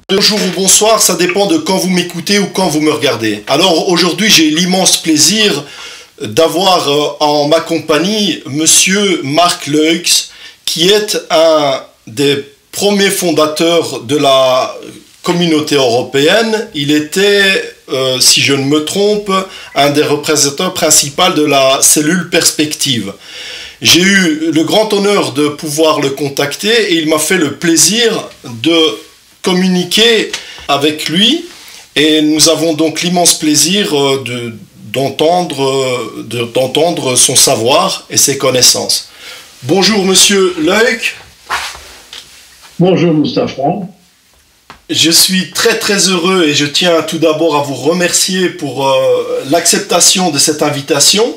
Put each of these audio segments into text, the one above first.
Bonjour ou bonsoir, ça dépend de quand vous m'écoutez ou quand vous me regardez. Alors aujourd'hui, j'ai l'immense plaisir d'avoir en ma compagnie Monsieur Marc Leux, qui est un des premiers fondateurs de la communauté européenne. Il était, si je ne me trompe, un des représentants principaux de la cellule Perspective. J'ai eu le grand honneur de pouvoir le contacter et il m'a fait le plaisir de communiquer avec lui et nous avons donc l'immense plaisir d'entendre son savoir et ses connaissances. Bonjour Monsieur Leux. Bonjour Mustapha. Je suis très heureux et je tiens tout d'abord à vous remercier pour l'acceptation de cette invitation.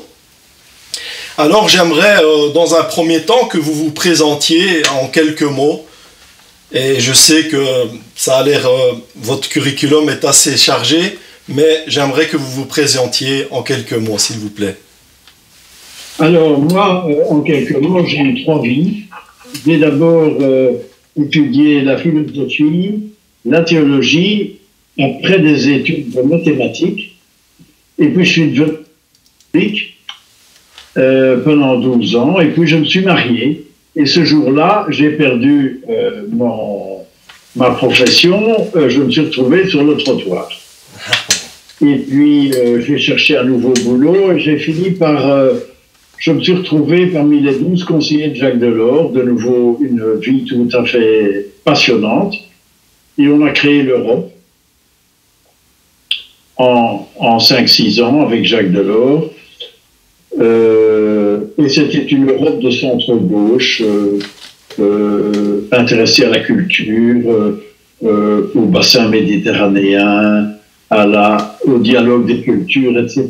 Alors j'aimerais dans un premier temps que vous vous présentiez en quelques mots. Et je sais que ça a l'air, votre curriculum est assez chargé, mais j'aimerais que vous vous présentiez en quelques mots, s'il vous plaît. Alors moi, en quelques mots, j'ai eu 3 vies. J'ai d'abord étudié la philosophie, la théologie, après des études de mathématiques, et puis je suis devenu catholique pendant 12 ans, et puis je me suis marié. Et ce jour-là, j'ai perdu ma profession, je me suis retrouvé sur le trottoir. Et puis, j'ai cherché un nouveau boulot et j'ai fini par... je me suis retrouvé parmi les 12 conseillers de Jacques Delors, de nouveau une vie tout à fait passionnante. Et on a créé l'Europe en 5-6 ans avec Jacques Delors. Et c'était une Europe de centre-gauche, intéressée à la culture, au bassin méditerranéen, au dialogue des cultures, etc.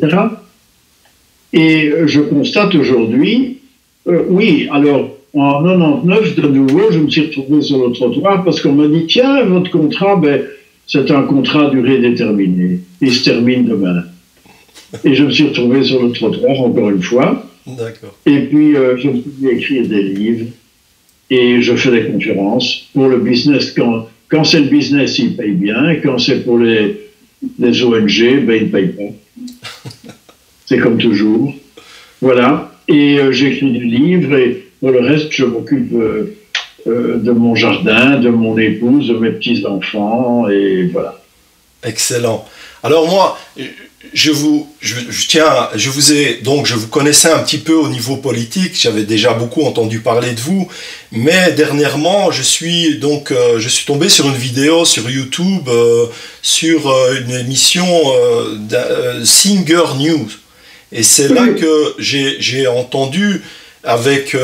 Et je constate aujourd'hui, oui, alors en 99, de nouveau, je me suis retrouvé sur le trottoir parce qu'on m'a dit, tiens, votre contrat, c'est un contrat à durée déterminée, il se termine demain. Et je me suis retrouvé sur le trottoir, encore une fois. D'accord. Et puis, je me suis mis à écrire des livres et je fais des conférences pour le business. Quand c'est le business, il paye bien. Et quand c'est pour les ONG, il ne paye pas. C'est comme toujours. Voilà. Et j'écris des livres et pour le reste, je m'occupe de mon jardin, de mon épouse, de mes petits-enfants et voilà. Excellent. Alors moi... je vous connaissais un petit peu au niveau politique, j'avais déjà beaucoup entendu parler de vous, mais dernièrement, je suis tombé sur une vidéo sur YouTube, sur une émission Singer News. Et c'est là que j'ai entendu avec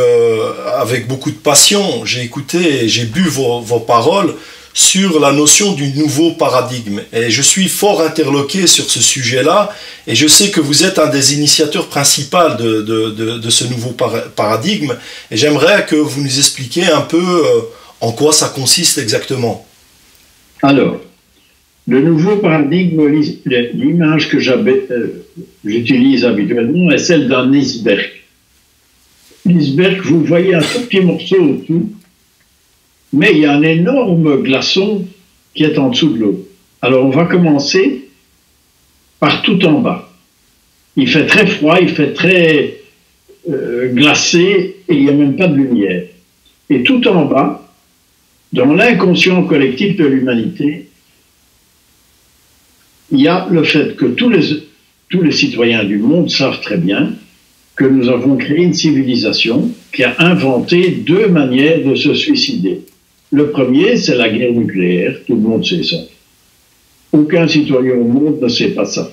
beaucoup de passion, j'ai écouté et j'ai bu vos paroles sur la notion du nouveau paradigme. Et je suis fort interloqué sur ce sujet-là, et je sais que vous êtes un des initiateurs principaux de ce nouveau paradigme, et j'aimerais que vous nous expliquiez un peu en quoi ça consiste exactement. Alors, le nouveau paradigme, l'image que j'utilise habituellement est celle d'un iceberg. L'iceberg, vous voyez un tout petit morceau autour, mais il y a un énorme glaçon qui est en dessous de l'eau. Alors on va commencer par tout en bas. Il fait très froid, il fait très glacé et il n'y a même pas de lumière. Et tout en bas, dans l'inconscient collectif de l'humanité, il y a le fait que tous les citoyens du monde savent très bien que nous avons créé une civilisation qui a inventé 2 manières de se suicider. Le premier, c'est la guerre nucléaire, tout le monde sait ça. Aucun citoyen au monde ne sait pas ça.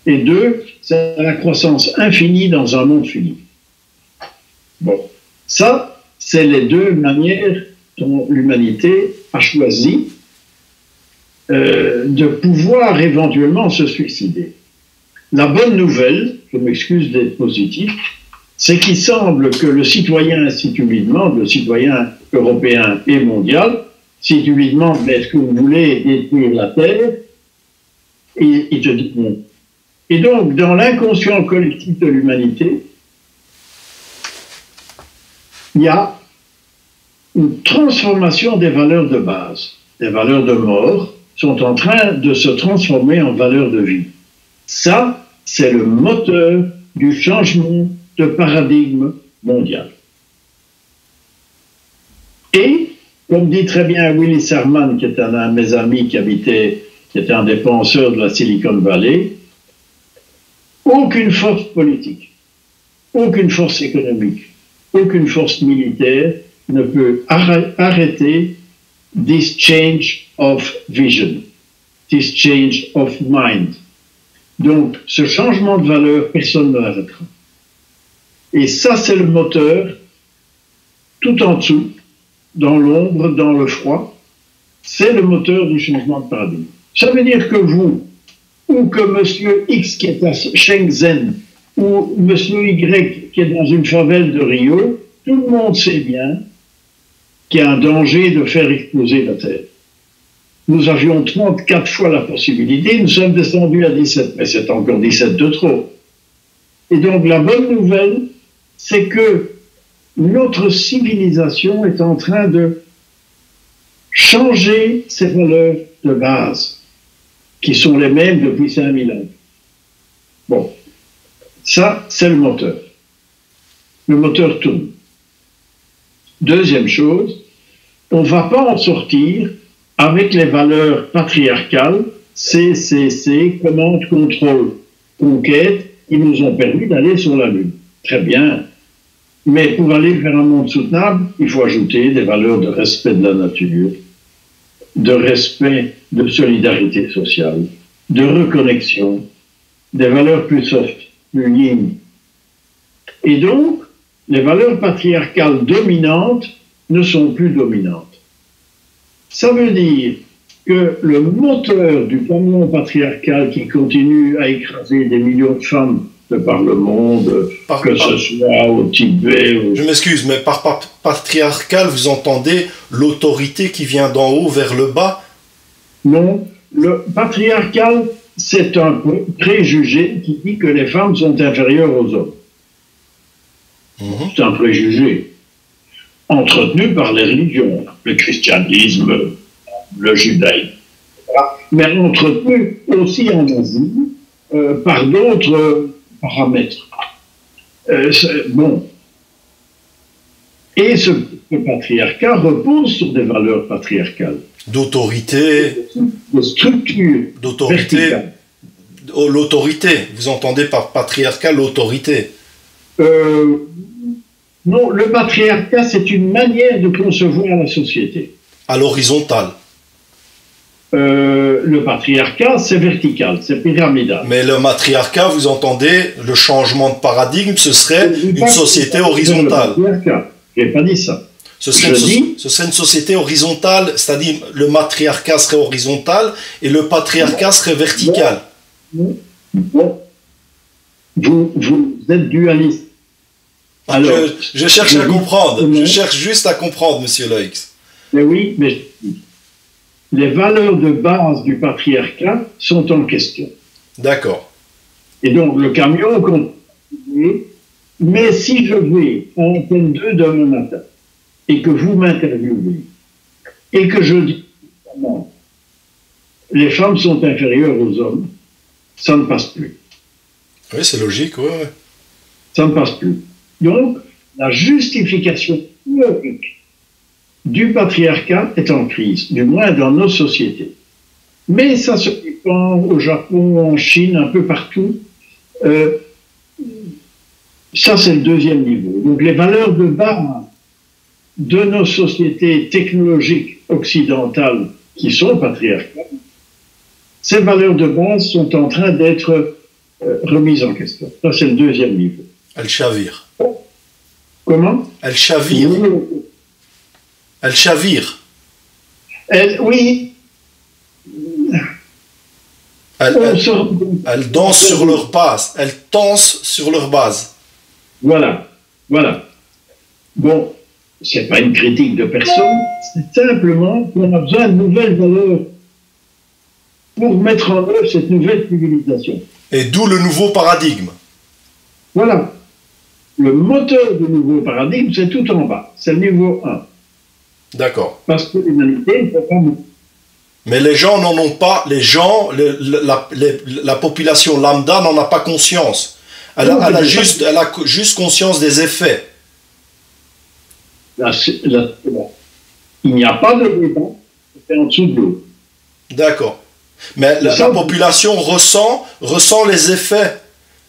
Et 2, c'est la croissance infinie dans un monde fini. Bon, ça, c'est les 2 manières dont l'humanité a choisi de pouvoir éventuellement se suicider. La bonne nouvelle, je m'excuse d'être positif, c'est qu'il semble que le citoyen, si tu lui demandes, le citoyen européen et mondial, si tu lui demandes est-ce que vous voulez détruire la Terre, il te dit non. Et donc, dans l'inconscient collectif de l'humanité, il y a une transformation des valeurs de base. les valeurs de mort, sont en train de se transformer en valeurs de vie. Ça, c'est le moteur du changement de paradigme mondial. Et, comme dit très bien Willy Sarman, qui est un de mes amis qui était un des penseurs de la Silicon Valley, aucune force politique, aucune force économique, aucune force militaire ne peut arrêter this change of vision, this change of mind. Donc, ce changement de valeur, personne ne l'arrêtera. Et ça, c'est le moteur, tout en dessous, dans l'ombre, dans le froid, c'est le moteur du changement de paradigme. Ça veut dire que vous, ou que monsieur X qui est à Shenzhen, ou monsieur Y qui est dans une favelle de Rio, tout le monde sait bien qu'il y a un danger de faire exploser la Terre. Nous avions 34 fois la possibilité, nous sommes descendus à 17, mais c'est encore 17 de trop. Et donc la bonne nouvelle, c'est que notre civilisation est en train de changer ses valeurs de base, qui sont les mêmes depuis 5000 ans. Bon, ça, c'est le moteur. Le moteur tourne. Deuxième chose, on ne va pas en sortir avec les valeurs patriarcales, CCC, commande, contrôle, conquête, qui nous ont permis d'aller sur la Lune. Très bien. Mais pour aller vers un monde soutenable, il faut ajouter des valeurs de respect de la nature, de respect de solidarité sociale, de reconnexion, des valeurs plus soft, plus yin. Et donc, les valeurs patriarcales dominantes ne sont plus dominantes. Ça veut dire que le moteur du camion patriarcal qui continue à écraser des millions de femmes de par le monde, que ce soit au Tibet... Je m'excuse, mais par patriarcal, vous entendez l'autorité qui vient d'en haut vers le bas? Non, le patriarcal, c'est un préjugé qui dit que les femmes sont inférieures aux hommes. C'est un préjugé entretenu par les religions, le christianisme, le judaïsme, mais entretenu aussi en Asie par d'autres paramètres. Bon. Et ce patriarcat repose sur des valeurs patriarcales. D'autorité. De structure. D'autorité. Oh, l'autorité. Vous entendez par patriarcal l'autorité? Non, le patriarcat, c'est une manière de concevoir la société. À l'horizontale. Le patriarcat, c'est vertical, c'est pyramidal. Mais le matriarcat, vous entendez, le changement de paradigme, ce serait une société horizontale. Je n'ai pas dit ça. Ce serait une société horizontale, c'est-à-dire le matriarcat serait horizontal et le patriarcat serait vertical. Bon. Vous êtes dualiste. Alors, je cherche à comprendre. Je cherche juste à comprendre, monsieur Loix. Mais oui, mais les valeurs de base du patriarcat sont en question. D'accord. Et donc, le camion continue. Mais si je vais en Antenne 2 demain matin, et que vous m'interviewez, et que je dis comment les femmes sont inférieures aux hommes, ça ne passe plus. Oui, c'est logique, oui. Ça ne passe plus. Donc, la justification théorique du patriarcat est en crise, du moins dans nos sociétés. Mais ça se répand au Japon, en Chine, un peu partout. Ça, c'est le deuxième niveau. Donc, les valeurs de base de nos sociétés technologiques occidentales qui sont patriarcales, ces valeurs de base sont en train d'être remises en question. Ça, c'est le deuxième niveau. Elle chavire. Comment? Elle chavire. Elle chavire. Oui. Elle danse sur leur base. Elle danse sur leur base. Voilà. Bon, c'est pas une critique de personne, c'est simplement qu'on a besoin de nouvelles valeurs pour mettre en œuvre cette nouvelle civilisation. Et d'où le nouveau paradigme. Voilà. Le moteur du nouveau paradigme, c'est tout en bas. C'est le niveau 1. D'accord. Parce que l'humanité ne peut pas mourir. Mais les gens n'en ont pas, les gens, la population lambda n'en a pas conscience. Elle a juste conscience des effets. Il n'y a pas de débat, c'est en dessous de l'eau. D'accord. Mais la population ressent les effets.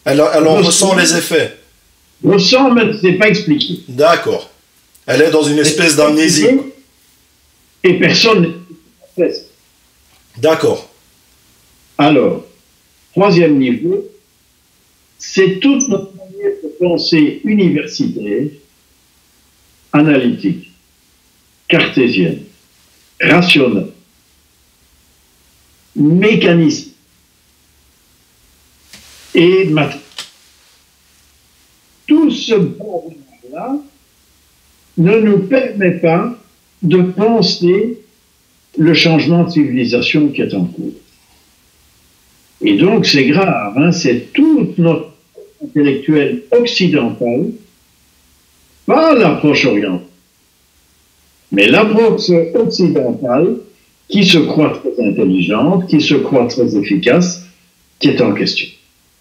Elle en ressent les effets. Ressent, mais ce n'est pas expliqué. D'accord. Elle est dans une espèce d'amnésie. Et personne n'est. D'accord. Alors, troisième niveau, c'est toute notre manière de penser universitaire, analytique, cartésienne, rationnelle, mécanisme et mathématique. Tout ce bordel-là ne nous permet pas de penser le changement de civilisation qui est en cours. Et donc c'est grave, hein, c'est toute notre intellectuelle occidentale, pas l'approche orientale, mais l'approche occidentale qui se croit très intelligente, qui se croit très efficace, qui est en question.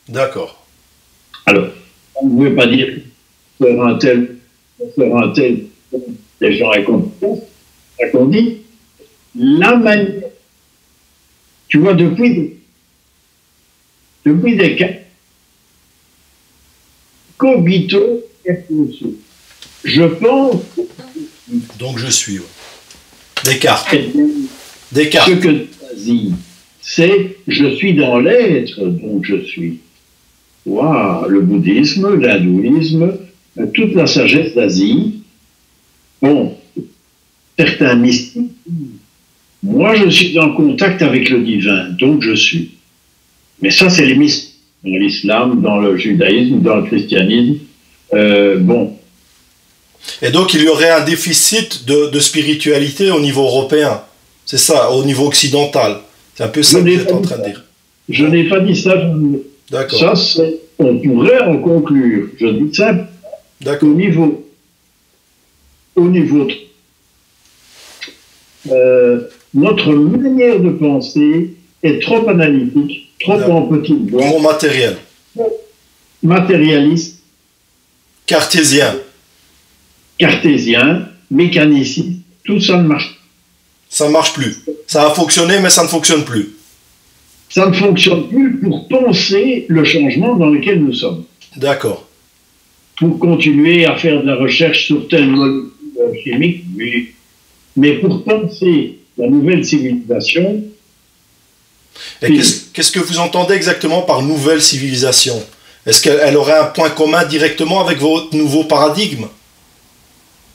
D'accord. Alors, on ne veut pas dire faire un tel, les gens incompétents, c'est qu'on dit, la manière, tu vois, depuis des cas, cogito ergo, je pense. Donc je suis. Ouais. Descartes. Descartes. Ce que tu as dit, c'est je suis dans l'être, donc je suis. Wow, le bouddhisme, l'hindouisme, toute la sagesse d'Asie. Bon, certains mystiques. Moi, je suis en contact avec le divin, donc je suis. Mais ça, c'est les mystiques. Dans l'islam, dans le judaïsme, dans le christianisme. Bon. Et donc, il y aurait un déficit de spiritualité au niveau européen. C'est ça, au niveau occidental. C'est un peu ça que vous êtes en train de dire. Je n'ai pas dit ça. D'accord. Ça, on pourrait en conclure. Je dis ça. D'accord. Au niveau notre manière de penser est trop analytique, trop en petite boîte. Trop matériel. Matérialiste. Cartésien. Cartésien, mécaniciste, tout ça ne marche pas. Ça ne marche plus. Ça a fonctionné, mais ça ne fonctionne plus. Ça ne fonctionne plus pour penser le changement dans lequel nous sommes. D'accord. Pour continuer à faire de la recherche sur telle molécule chimique, oui. Mais pour penser la nouvelle civilisation... Et qu'est-ce que vous entendez exactement par nouvelle civilisation? Est-ce qu'elle aurait un point commun directement avec votre nouveau paradigme?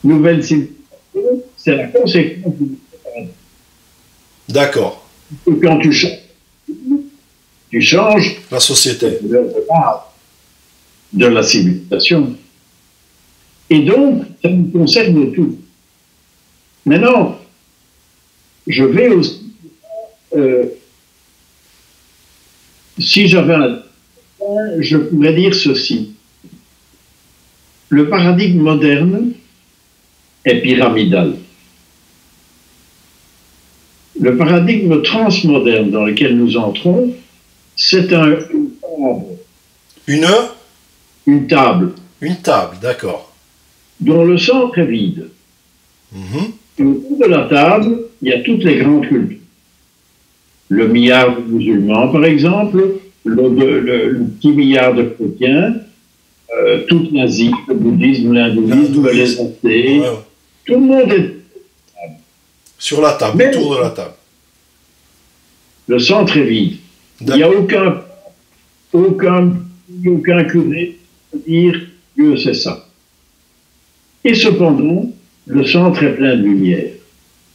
Nouvelle civilisation, c'est la conséquence du paradigme. D'accord. Quand tu changes la société de la civilisation. Et donc, ça nous concerne tous. Maintenant, je vais aussi... si j'avais un... Je pourrais dire ceci. Le paradigme moderne est pyramidal. Le paradigme transmoderne dans lequel nous entrons, c'est une table. Une table, d'accord. Dont le centre est vide. Et autour de la table, il y a toutes les grandes cultures. Le milliard de musulmans, par exemple, le petit milliard de chrétiens, toute l'Asie, le bouddhisme, l'hindouisme, les athées, tout le monde est sur la table, autour de la table. Le centre est vide. Il n'y a aucun curé qui peut dire que c'est ça. Et cependant, le centre est plein de lumière.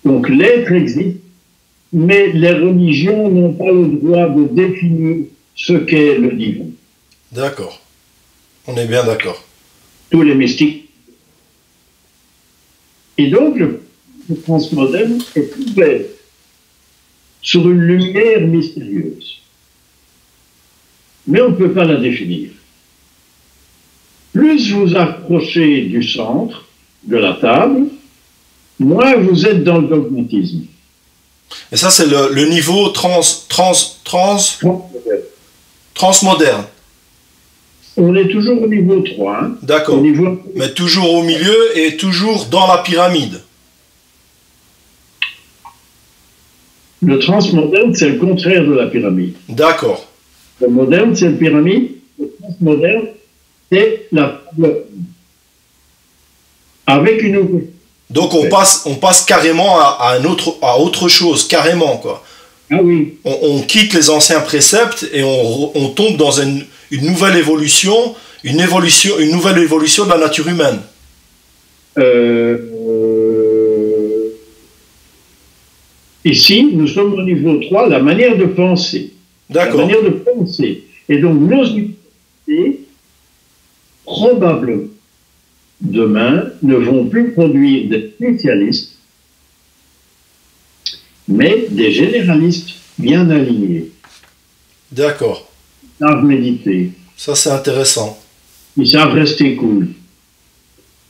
Donc l'être existe, mais les religions n'ont pas le droit de définir ce qu'est le divin. D'accord. On est bien d'accord. Tous les mystiques. Et donc, le transmoderne est ouvert sur une lumière mystérieuse. Mais on ne peut pas la définir. Plus vous approchez du centre, de la table, moins vous êtes dans le dogmatisme. Et ça, c'est le niveau transmoderne. On est toujours au niveau 3. Hein. D'accord. Mais toujours au milieu et toujours dans la pyramide. Le transmoderne, c'est le contraire de la pyramide. D'accord. Le moderne, c'est la pyramide. Le transmoderne, c'est la table. Avec une autre. Donc on passe carrément à autre chose, carrément, quoi. Ah oui. On quitte les anciens préceptes et on tombe dans une nouvelle évolution, une nouvelle évolution de la nature humaine. Ici, nous sommes au niveau 3, la manière de penser. D'accord. La manière de penser. Et donc, nos universités, probablement, demain, ne vont plus produire des spécialistes, mais des généralistes bien alignés. D'accord. Qui savent méditer. Ça, c'est intéressant. Qui savent rester cool.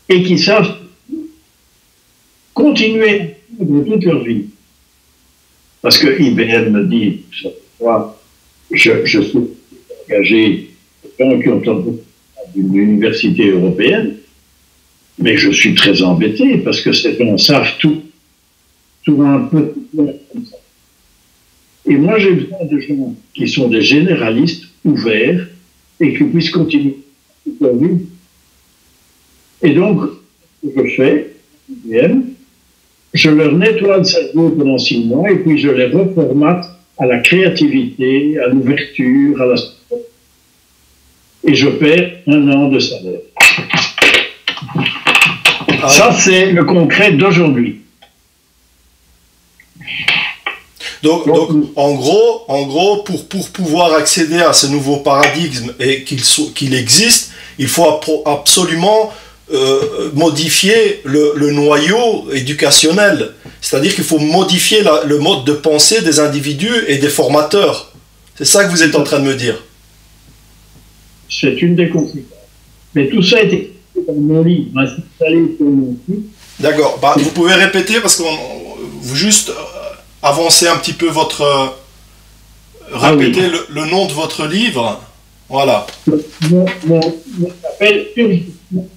Et qui savent continuer toute leur vie. Parce que IBM me dit, moi, je suis engagé dans qui ont d'une université européenne, mais je suis très embêté parce que ces gens savent tout un peu comme ça. Et moi, j'ai besoin de gens qui sont des généralistes ouverts et qui puissent continuer leur vie. Et donc, ce que je fais, IBM, je leur nettoie le cerveau pendant 6 mois et puis je les reformate à la créativité, à l'ouverture, à la... Et je perds 1 an de salaire. Ah. Ça, c'est le concret d'aujourd'hui. Donc, en gros, pour pouvoir accéder à ce nouveau paradigme et qu'il existe, il faut absolument modifier le noyau éducationnel. C'est-à-dire qu'il faut modifier le mode de pensée des individus et des formateurs. C'est ça que vous êtes en train de me dire. C'est une des conséquences. Mais tout ça a été dans mon livre. D'accord. Bah, vous pouvez répéter parce que vous juste avancez un petit peu votre... répétez le nom de votre livre. Voilà. Mon s'appelle Surgissement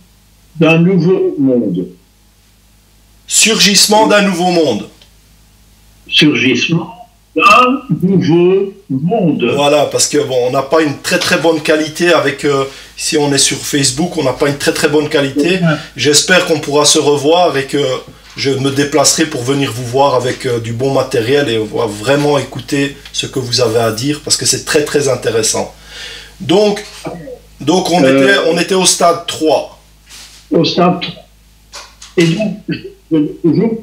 d'un nouveau monde. Surgissement d'un nouveau monde. Surgissement d'un nouveau monde. Voilà, parce que bon, on n'a pas une très très bonne qualité avec... si on est sur Facebook, on n'a pas une très très bonne qualité. J'espère qu'on pourra se revoir et que je me déplacerai pour venir vous voir avec du bon matériel et vraiment écouter ce que vous avez à dire parce que c'est très très intéressant. Donc on était au stade 3. Au stade 3. Et donc, toujours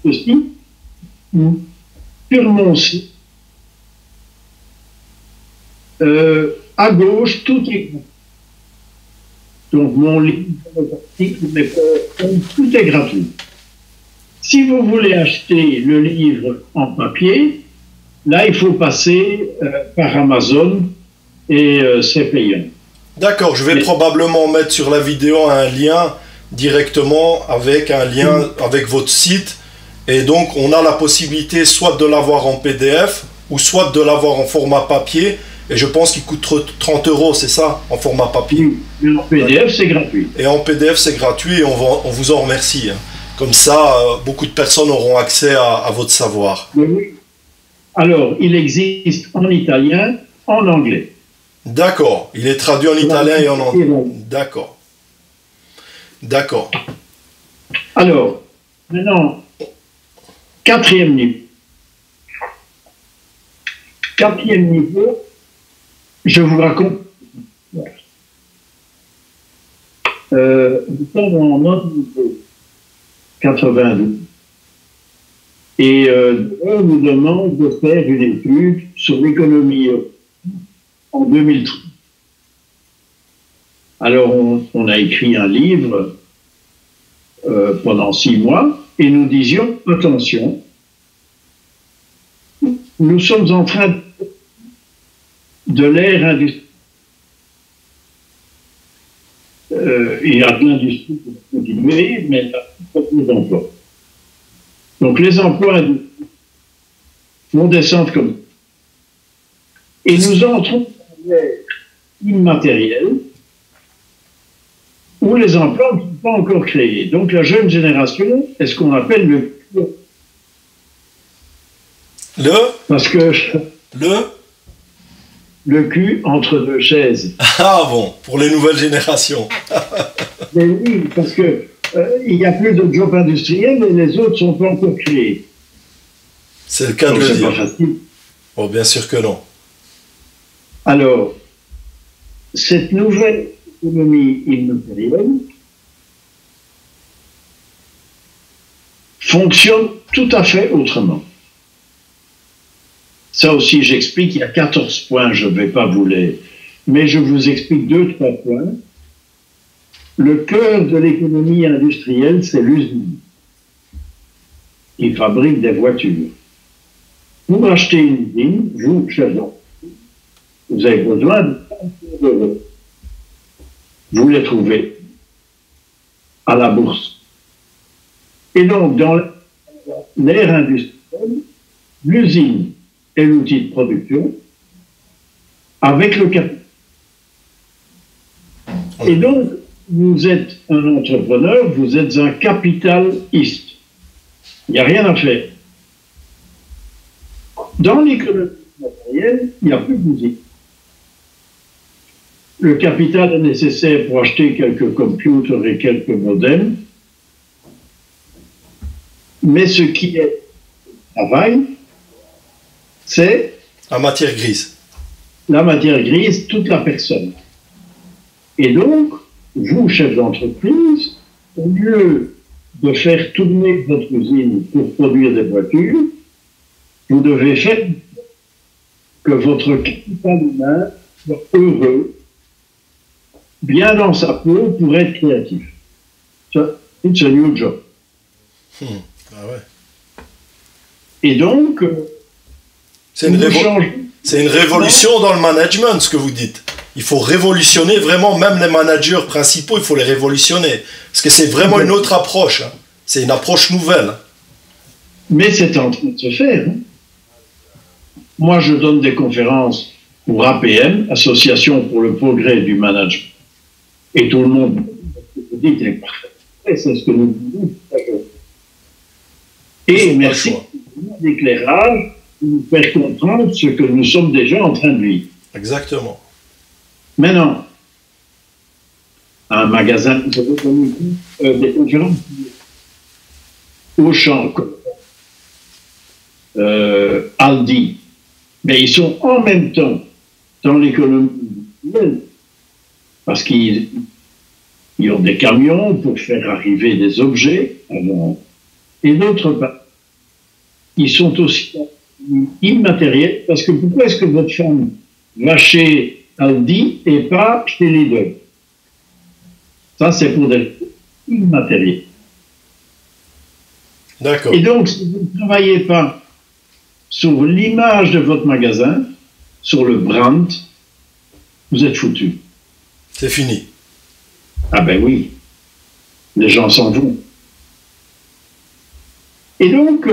ceci, sur mon site, à gauche, tout est gratuit. Donc, mon livre, mes articles, tout est gratuit. Si vous voulez acheter le livre en papier, là, il faut passer par Amazon et c'est payant. D'accord, je vais probablement mettre sur la vidéo un lien directement avec avec votre site. Et donc, on a la possibilité soit de l'avoir en PDF ou soit de l'avoir en format papier. Et je pense qu'il coûte 30 €, c'est ça, en format papier. Oui, mais en PDF, c'est gratuit. Et en PDF, c'est gratuit et on vous en remercie. Comme ça, beaucoup de personnes auront accès à votre savoir. Oui. Alors, il existe en italien, en anglais. D'accord. Il est traduit en italien et en anglais. D'accord. D'accord. Alors, maintenant, 4e niveau. 4e niveau, je vous raconte. Nous sommes en notre niveau 92. Et on nous demande de faire une étude sur l'économie en 2003. Alors, on a écrit un livre pendant 6 mois et nous disions, attention, nous sommes en train de l'ère industrielle. Il y a de l'industrie pour continuer, mais il y a pas des emplois. Donc, les emplois industriels vont descendre comme ça. Et nous entrons dans l'ère immatérielle où les emplois ne sont pas encore créés. Donc la jeune génération est ce qu'on appelle parce que le cul entre deux chaises. Ah bon, pour les nouvelles générations. Mais oui, parce que il y a plus de jobs industriels et les autres sont pas encore créés. C'est le cas de le dire. C'est pas facile. Oh, bien sûr que non. Alors, cette nouvelle économie immatérielle fonctionne tout à fait autrement. Ça aussi, j'explique, il y a 14 points, je ne vais pas vous les... Mais je vous explique 2-3 points. Le cœur de l'économie industrielle, c'est l'usine. Il fabrique des voitures. Pour acheter une usine, vous, chef d'entreprise, vous avez besoin de 30 euros. Vous les trouvez à la bourse. Et donc, dans l'ère industrielle, l'usine est l'outil de production avec le capital. Et donc, vous êtes un entrepreneur, vous êtes un capitaliste. Il n'y a rien à faire. Dans l'économie matérielle, il n'y a plus d'usine. Le capital est nécessaire pour acheter quelques computers et quelques modems, mais ce qui est travail, c'est la matière grise. La matière grise, toute la personne. Et donc, vous, chef d'entreprise, au lieu de faire tourner votre usine pour produire des voitures, vous devez faire que votre capital humain soit heureux, bien dans sa peau pour être créatif. It's a new job. Ah ouais. Et donc, c'est une révolution dans le management, ce que vous dites. Il faut révolutionner vraiment, même les managers principaux, il faut les révolutionner. Parce que c'est vraiment une autre approche. Hein. C'est une approche nouvelle. Mais c'est en train de se faire. Hein. Moi, je donne des conférences pour APM, Association pour le progrès du management. Et tout le monde vous dit est parfait. C'est ce que nous disons. Et merci pour l'éclairage, pour nous faire comprendre ce que nous sommes déjà en train de vivre. Exactement. Maintenant, un magasin, vous avez connu des conférences Auchan, Aldi, mais ils sont en même temps dans l'économie industrielle parce qu'ils ont des camions pour faire arriver des objets avant. Et d'autre part, ils sont aussi immatériels parce que pourquoi est-ce que votre femme va chez Aldi et pas chez Lidl? Ça, c'est pour des immatériels. D'accord. Et donc, si vous ne travaillez pas sur l'image de votre magasin, sur le brand, vous êtes foutu. C'est fini. Ah ben oui, les gens s'en vont. Et donc...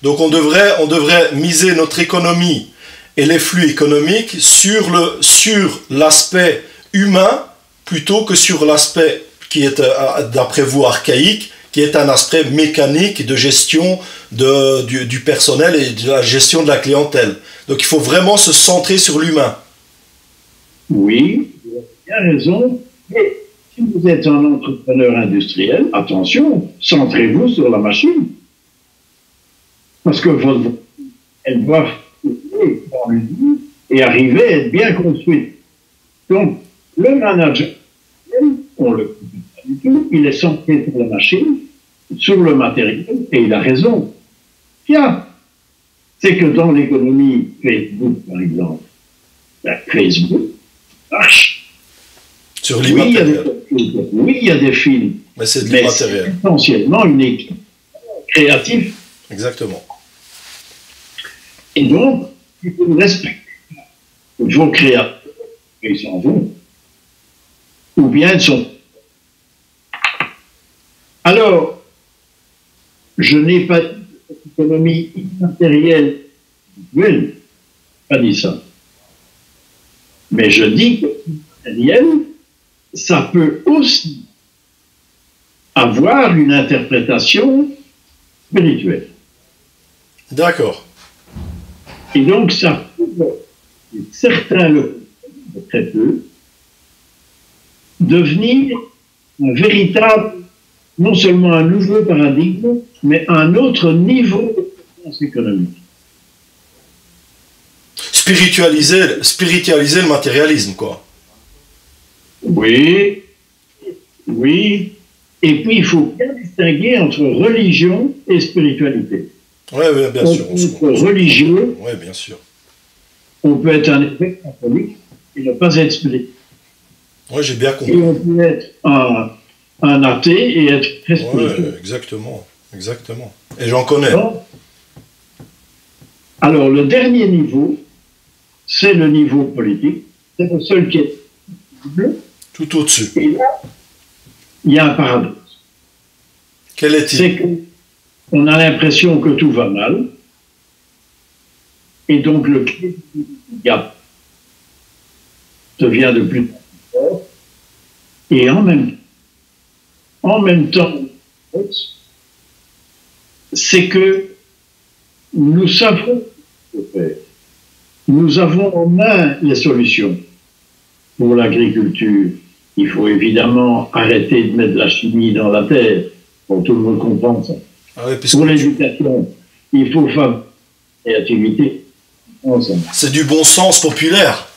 donc on devrait miser notre économie et les flux économiques sur l'aspect humain plutôt que sur l'aspect qui est, d'après vous, archaïque, qui est un aspect mécanique de gestion du personnel et de la gestion de la clientèle. Donc il faut vraiment se centrer sur l'humain. Oui, vous avez bien raison. Mais si vous êtes un entrepreneur industriel, attention, centrez-vous sur la machine. Parce que elle doit fonctionner dans l'usine et arriver à être bien construite. Donc, le manager, on le connaît pas du tout, il est centré sur la machine, sur le matériel, et il a raison. Tiens, c'est que dans l'économie Facebook, par exemple, Facebook marche. Sur l'immatériel. Oui, il y a des films. Mais c'est de l'immatériel. C'est essentiellement une équipe créative. Exactement. Et donc, il faut respecter vos créateurs. Ils s'en vont. Ou bien ils sont. Alors, je n'ai pas dit que l'économie immatérielle spirituelle. Pas dit ça. Mais je dis que matériel, ça peut aussi avoir une interprétation spirituelle. D'accord. Et donc, ça peut, certains le font, très peu, devenir un véritable, non seulement un nouveau paradigme, mais un autre niveau de puissance économique. Spiritualiser le matérialisme, quoi. Oui, oui. Et puis, il faut bien distinguer entre religion et spiritualité. Oui, bien sûr. On peut être religieux, oui, bien sûr. on peut être un évêque catholique et ne pas être spirituel. Oui, j'ai bien compris. Et on peut être un athée et être très spirituel. Oui, exactement. Et j'en connais. Donc, alors, le dernier niveau, c'est le niveau politique. C'est le seul qui est bleu. Tout au-dessus. Et là, il y a un paradoxe. Quel est-il? C'est qu'on a l'impression que tout va mal. Et donc, le gap devient de plus en plus fort. Et en même temps, c'est que nous savons ce que faire. Nous avons en main les solutions. Pour l'agriculture, il faut évidemment arrêter de mettre de la chimie dans la terre. Bon, tout le monde comprend ça. Ah oui, pour l'éducation, il faut favoriser la créativité. C'est du bon sens populaire.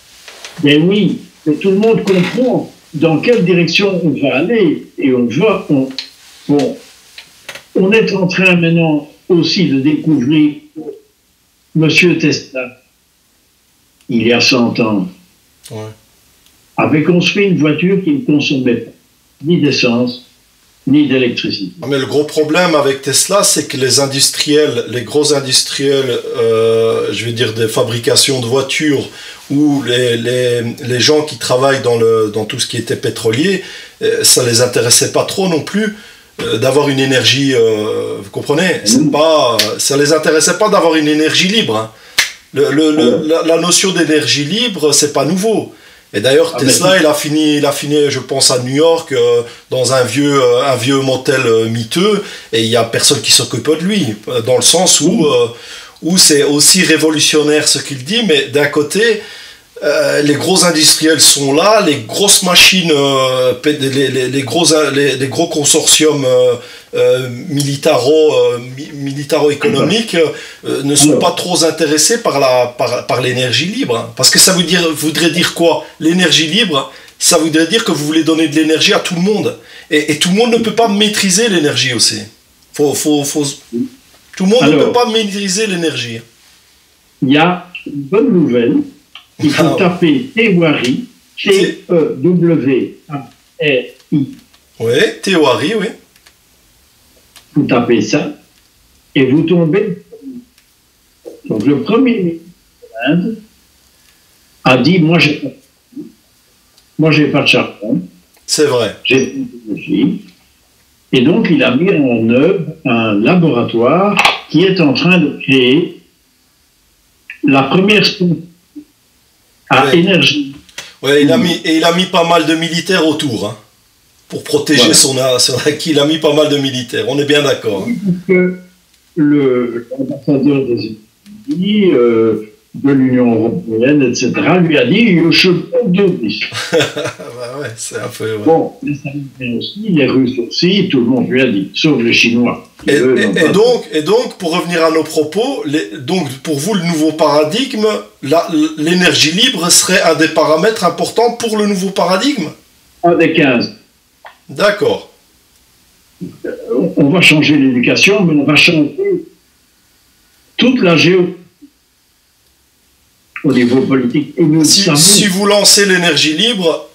Mais oui, mais tout le monde comprend dans quelle direction on va aller. Et on est en train maintenant aussi de découvrir Monsieur Tesla, il y a 100 ans, avait construit une voiture qui ne consommait pas ni d'essence, ni d'électricité. Mais le gros problème avec Tesla, c'est que les industriels, les gros industriels, je vais dire des fabrications de voitures, ou les gens qui travaillent dans tout ce qui était pétrolier, ça les intéressait pas trop non plus d'avoir une énergie, vous comprenez? Ça les intéressait pas d'avoir une énergie libre. Hein. La notion d'énergie libre, c'est pas nouveau. Et d'ailleurs, Tesla, il a fini, je pense, à New York, dans un vieux motel miteux, et il n'y a personne qui s'occupe de lui, dans le sens où c'est aussi révolutionnaire ce qu'il dit, mais d'un côté, les gros industriels sont là, les grosses machines, les gros consortiums militaro-économiques ne sont pas trop intéressés par l'énergie libre. Hein. Parce que ça voudrait dire quoi? L'énergie libre, ça voudrait dire que vous voulez donner de l'énergie à tout le monde. Et tout le monde ne peut pas maîtriser l'énergie aussi. Tout le monde ne peut pas maîtriser l'énergie. Il y a une bonne nouvelle. Il faut taper Théoari, T-E-W-A-R-I. Oui, Théoari, oui. Vous tapez ça et vous tombez. Donc le premier ministre de l'Inde a dit moi j'ai pas de charbon. C'est vrai. J'ai pas d'énergie. Et donc il a mis en œuvre un laboratoire qui est en train de créer la première à énergie. Ouais, il a mis pas mal de militaires autour, hein, pour protéger son acquis. Il a mis pas mal de militaires, on est bien d'accord. Oui, parce que l'ambassadeur des États-Unis, de l'Union européenne, etc., lui a dit « je peux de plus ». Bah ouais, c'est un peu... Ouais. Bon, les Américains aussi, les Russes aussi, tout le monde lui a dit, sauf les Chinois. Et donc, pour revenir à nos propos, donc pour vous, le nouveau paradigme, l'énergie libre serait un des paramètres importants pour le nouveau paradigme? Un des 15. D'accord. On va changer l'éducation, mais on va changer toute la géopolitique au niveau politique. Et nous si vous lancez l'énergie libre,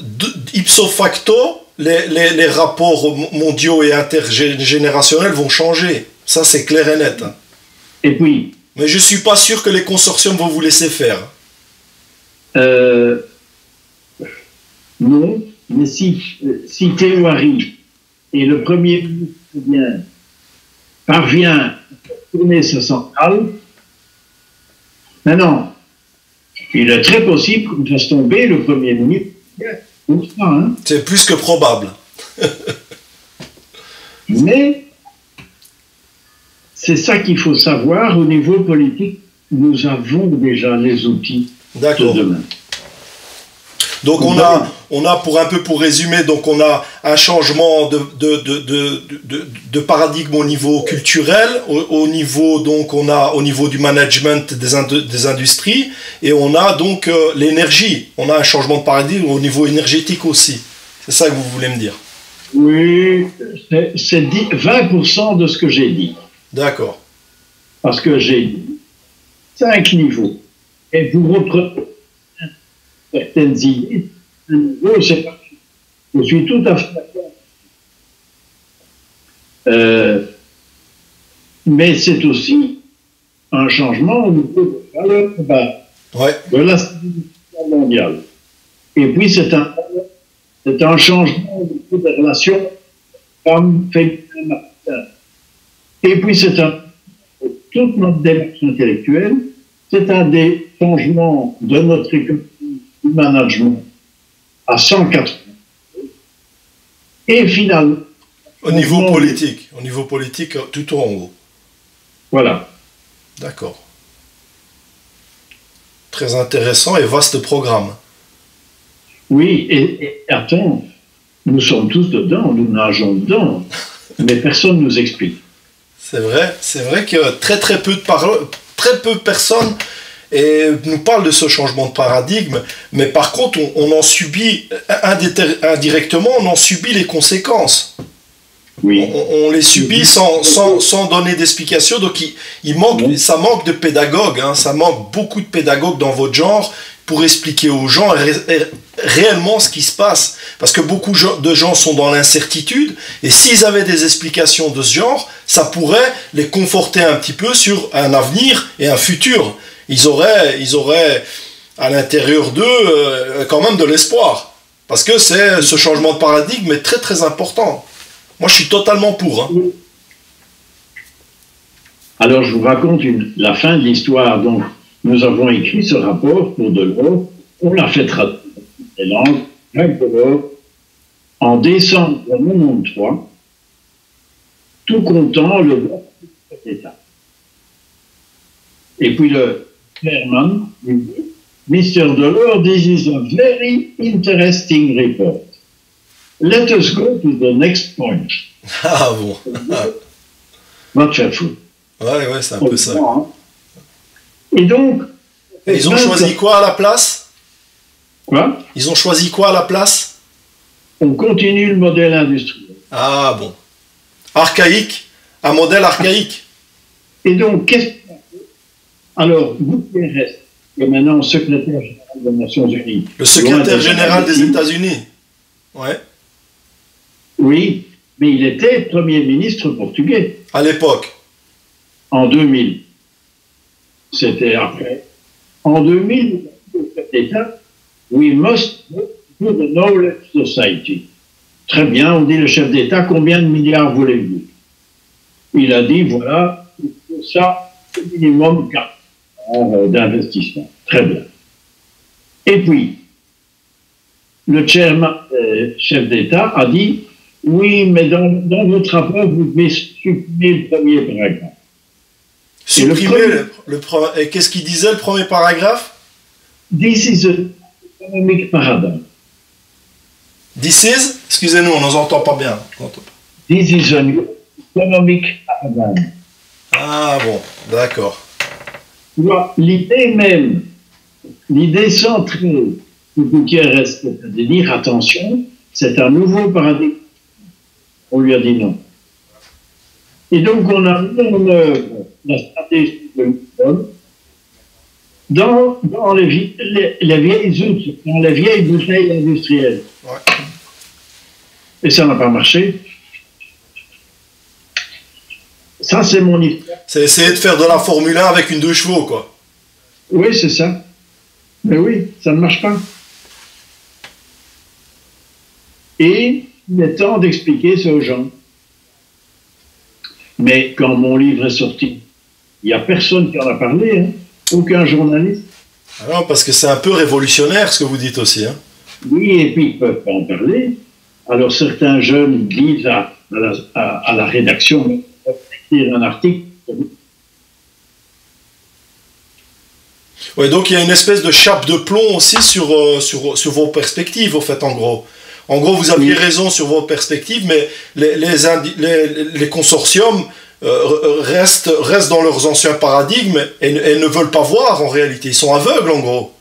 ipso facto, les rapports mondiaux et intergénérationnels vont changer. Ça, c'est clair et net. Hein. Et puis... Mais je ne suis pas sûr que les consortiums vont vous laisser faire. Non, mais si Théoari et le Premier ministre parvient à tourner sa centrale, Maintenant, il est très possible qu'on fasse tomber le Premier ministre. Hein. C'est plus que probable. Mais c'est ça qu'il faut savoir au niveau politique. Nous avons déjà les outils de demain. Donc on a pour résumer, donc on a un changement de paradigme au niveau culturel, au niveau donc on a au niveau du management des industries, et on a donc l'énergie. On a un changement de paradigme au niveau énergétique aussi. C'est ça que vous voulez me dire? Oui, c'est 20% de ce que j'ai dit. D'accord. Parce que j'ai dit 5 niveaux. Et vous reprenez certaines idées. Un niveau, c'est parti. Je suis tout à fait d'accord. Mais c'est aussi un changement au niveau de la valeur de la civilisation mondiale. Et puis c'est un changement au niveau des relations femmes-féminines. Et puis toute notre démarche intellectuelle, c'est un des changements de notre économie du management à 180. Et finalement... Au niveau politique, tout en haut. Voilà. D'accord. Très intéressant et vaste programme. Oui, et attends, nous sommes tous dedans, nous nageons dedans, mais personne ne nous explique. C'est vrai que très peu de personnes nous parlent de ce changement de paradigme, mais par contre, on en subit, indirectement, on en subit les conséquences. Oui. On les subit sans donner d'explication, donc ça manque de pédagogues, hein, ça manque beaucoup de pédagogues dans votre genre pour expliquer aux gens réellement ce qui se passe. Parce que beaucoup de gens sont dans l'incertitude, et s'ils avaient des explications de ce genre, ça pourrait les conforter un petit peu sur un avenir et un futur. Ils auraient à l'intérieur d'eux quand même de l'espoir. Parce que ce changement de paradigme est très très important. Moi je suis totalement pour. Hein. Alors je vous raconte la fin de l'histoire. Donc nous avons écrit ce rapport pour Delors. On l'a fait traduire dans les langues. Jacques Delors, en décembre 1993, tout content, le bloc d'État. Et puis le chairman, Mr. Delors, this is a very interesting report. Let us go to the next point. Ah bon. Not careful. Ouais, c'est un peu ça. Et donc... Ils ont choisi quoi à la place? Quoi? Ils ont choisi quoi à la place? On continue le modèle industriel. Ah bon. Archaïque, un modèle archaïque. Et donc, qu'est-ce qu'on fait? Alors, Guterres, qui est maintenant secrétaire général des Nations Unies. Le secrétaire général des États-Unis. Ouais. Oui, mais il était Premier ministre portugais. À l'époque. En 2000. C'était après. En 2000, le chef d'État, we must go to the knowledge society. Très bien, on dit le chef d'État, combien de milliards voulez-vous? Il a dit, voilà, ça, c'est minimum 4 d'investissement. Très bien. Et puis, le chef d'État a dit, oui, mais dans votre rapport, vous devez supprimer le premier paragraphe. Supprimer et qu'est-ce qu'il disait le premier paragraphe? This is an economic paradigm. This is? Excusez-nous, on ne nous entend pas bien. This is an economic paradigm. Ah bon, d'accord. L'idée même, l'idée centrale de Gutiérrez, c'est de dire attention, c'est un nouveau paradigme. On lui a dit non. Et donc on a mis en œuvre la stratégie de Lisbonne dans les vieilles bouteilles industrielles. Ouais. Et ça n'a pas marché. Ça, c'est mon histoire. C'est essayer de faire de la Formule 1 avec une 2 chevaux, quoi. Oui, c'est ça. Mais oui, ça ne marche pas. Et il est temps d'expliquer ça aux gens. Mais quand mon livre est sorti, il n'y a personne qui en a parlé. Hein. Aucun journaliste. Alors, parce que c'est un peu révolutionnaire ce que vous dites aussi. Hein. Oui, et puis ils ne peuvent pas en parler. Alors certains jeunes disent à la rédaction d'écrire un article. Ouais, donc il y a une espèce de chape de plomb aussi sur vos perspectives, au fait, en gros. En gros, vous aviez raison sur vos perspectives, mais les consortiums restent dans leurs anciens paradigmes et ne veulent pas voir en réalité. Ils sont aveugles, en gros.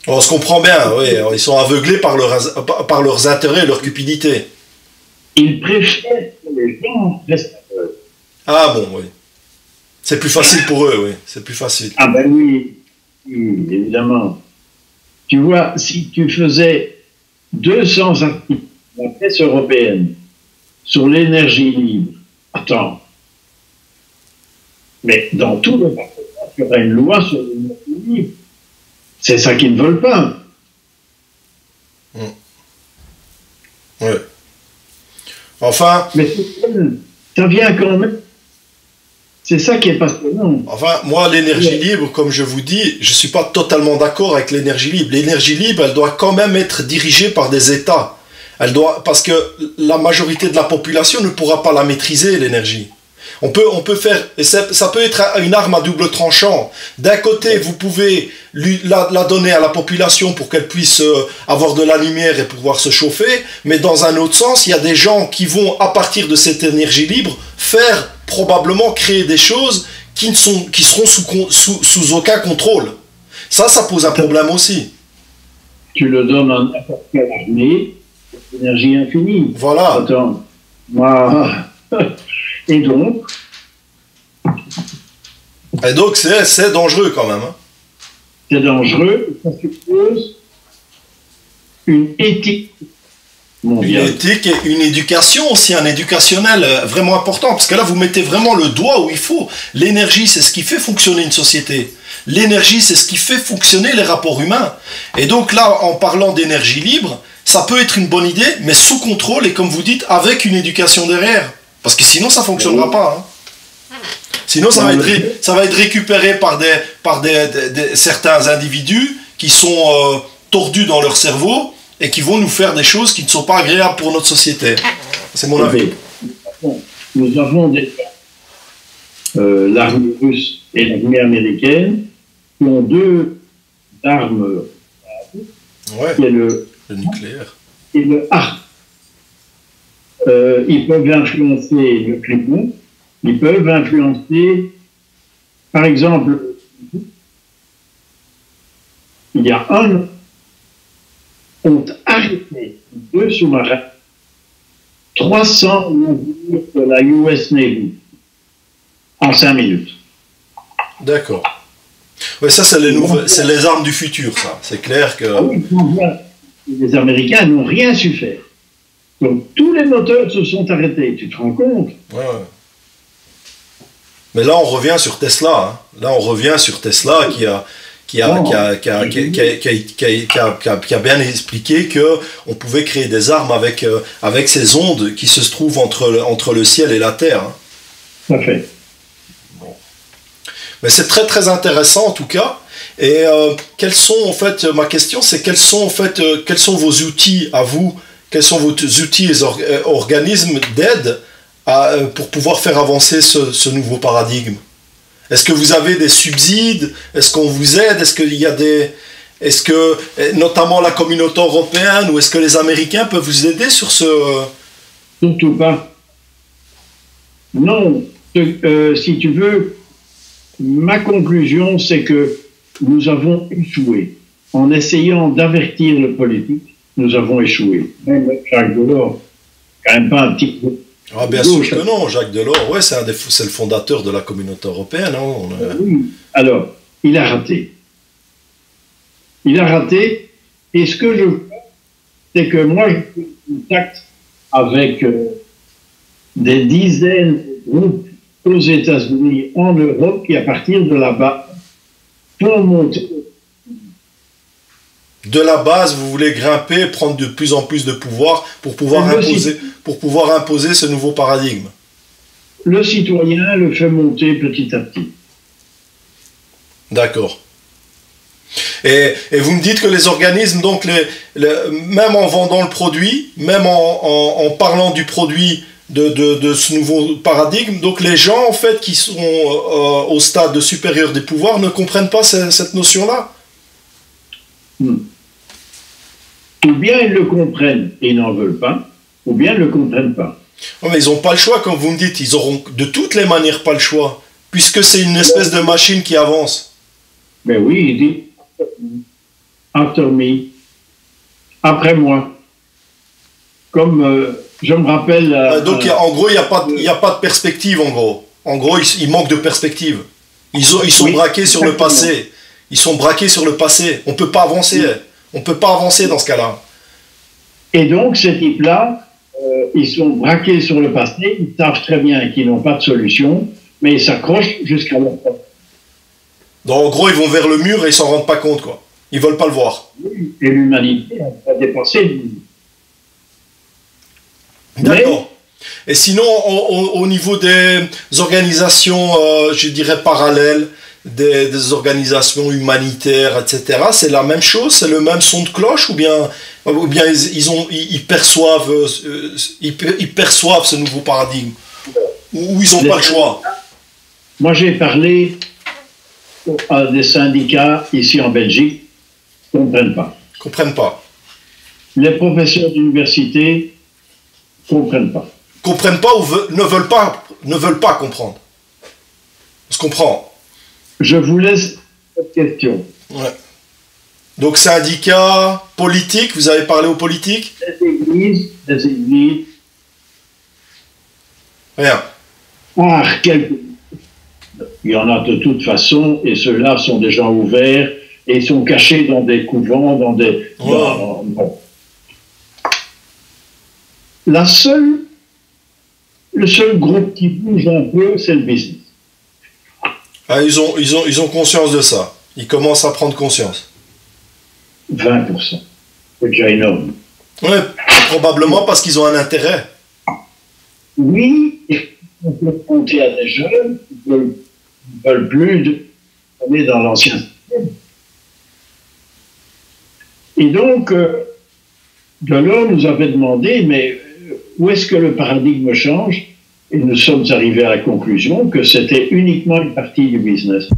On se comprend bien, oui. Ils sont aveuglés par leurs intérêts et leur cupidité. Ils préfèrent que les gens restent aveugles. Ah bon, oui. C'est plus facile pour eux, oui. C'est plus facile. Ah ben oui, oui, évidemment. Tu vois, si tu faisais 200 articles dans la presse européenne sur l'énergie libre, attends, mais dans tout le Parlement, il y aura une loi sur l'énergie libre. C'est ça qu'ils ne veulent pas. Oui. Enfin... Mais ça vient quand même. C'est ça qui est passionnant. Enfin, moi, l'énergie libre, comme je vous dis, je ne suis pas totalement d'accord avec l'énergie libre. L'énergie libre, elle doit quand même être dirigée par des États. Parce que la majorité de la population ne pourra pas la maîtriser, l'énergie. On peut faire, et ça peut être une arme à double tranchant. D'un côté, vous pouvez la donner à la population pour qu'elle puisse avoir de la lumière et pouvoir se chauffer, mais dans un autre sens, il y a des gens qui vont, à partir de cette énergie libre, probablement créer des choses qui seront sous aucun contrôle. Ça pose un problème aussi. Tu le donnes à n'importe quelle armée, énergie infinie. Voilà. Attends, moi... Et donc, c'est dangereux quand même. Hein. C'est dangereux, ça suppose une éthique mondiale. Une éthique et une éducation aussi, un éducationnel vraiment important, parce que là vous mettez vraiment le doigt où il faut. L'énergie, c'est ce qui fait fonctionner une société. L'énergie, c'est ce qui fait fonctionner les rapports humains. Et donc là, en parlant d'énergie libre, ça peut être une bonne idée, mais sous contrôle et comme vous dites, avec une éducation derrière. Parce que sinon, ça ne fonctionnera pas. Hein. Sinon, ça va être récupéré par certains individus qui sont tordus dans leur cerveau et qui vont nous faire des choses qui ne sont pas agréables pour notre société. C'est mon avis. Nous avons l'armée russe et l'armée américaine qui ont deux armes. Ouais, qui est le nucléaire. Et le art. Ils peuvent influencer le climat, ils peuvent influencer, par exemple, il y a un an, ont arrêté 2 sous-marins, 300 navires de la US Navy, en 5 minutes. D'accord. Oui, ça, c'est les armes du futur, ça. C'est clair que... Ah oui, les Américains n'ont rien su faire. Donc, tous les moteurs se sont arrêtés, tu te rends compte? Ouais. Mais là, on revient sur Tesla. Hein. Là, on revient sur Tesla qui a bien expliqué qu'on pouvait créer des armes avec ces ondes qui se trouvent entre le ciel et la terre. Hein. Tout à fait. Bon. Mais c'est très très intéressant en tout cas. Et quels sont en fait, ma question c'est quels sont vos outils à vous? Quels sont vos outils et organismes d'aide pour pouvoir faire avancer ce nouveau paradigme? Est-ce que vous avez des subsides? Est-ce qu'on vous aide? Est-ce qu'il y a est-ce que, notamment la communauté européenne, ou est-ce que les Américains peuvent vous aider sur ce... Surtout pas. Non. Si tu veux, ma conclusion, c'est que nous avons échoué. En essayant d'avertir le politique, nous avons échoué. Même Jacques Delors, quand même pas un petit peu. Ah, bien sûr que non, Jacques Delors, ouais, c'est le fondateur de la communauté européenne. Hein, Oui. Alors, il a raté. Il a raté, et ce que je veux, c'est que moi, je suis en contact avec des dizaines de groupes aux États-Unis, en Europe, qui, à partir de là-bas, font monter. De la base, vous voulez grimper, prendre de plus en plus de pouvoir pour pouvoir imposer ce nouveau paradigme. le citoyen le fait monter petit à petit. D'accord. Et vous me dites que les organismes, donc même en vendant le produit, même en parlant du produit de ce nouveau paradigme, donc les gens en fait qui sont au stade supérieur des pouvoirs ne comprennent pas cette notion-là. Ou bien ils le comprennent et n'en veulent pas, ou bien ils ne le comprennent pas. Oh, mais ils n'ont pas le choix, comme vous me dites, ils auront de toutes les manières pas le choix, puisque c'est une espèce de machine qui avance. Mais oui, il dit after me, après moi. Comme je me rappelle. Donc en gros, il n'y a pas de perspective, en gros. En gros, il manque de perspective. Ils sont braqués sur le passé. Ils sont braqués sur le passé. On ne peut pas avancer. Oui. On ne peut pas avancer dans ce cas-là. Et donc, ces types-là, ils sont braqués sur le passé. Ils savent très bien qu'ils n'ont pas de solution, mais ils s'accrochent jusqu'à leur fin. Donc en gros, ils vont vers le mur et ils ne s'en rendent pas compte, quoi. Ils ne veulent pas le voir. Oui, et l'humanité a dépassé. D'accord. Et sinon, au niveau des organisations, je dirais parallèles, des organisations humanitaires, etc., c'est la même chose, c'est le même son de cloche, ou bien ils perçoivent ce nouveau paradigme, ou ils n'ont pas le choix? Moi, j'ai parlé à des syndicats ici en Belgique, qui ne comprennent pas. Comprennent pas. Les professeurs d'université comprennent pas. Comprennent pas ou ne veulent pas comprendre. On se comprend. Je vous laisse cette question. Ouais. Donc syndicats, politiques, vous avez parlé aux politiques? Des églises. Rien. Il y en a de toute façon, et ceux-là sont des gens ouverts, et ils sont cachés dans des couvents, dans des... Oh. Bon. Le seul groupe qui bouge un peu, c'est le business. Ah, ils ont conscience de ça. Ils commencent à prendre conscience. 20%. C'est déjà énorme. Oui, probablement parce qu'ils ont un intérêt. Oui, on peut compter à des jeunes qui ne veulent plus aller dans l'ancien système. Et donc, Delors nous avait demandé, mais où est-ce que le paradigme change? Et nous sommes arrivés à la conclusion que c'était uniquement une partie du business.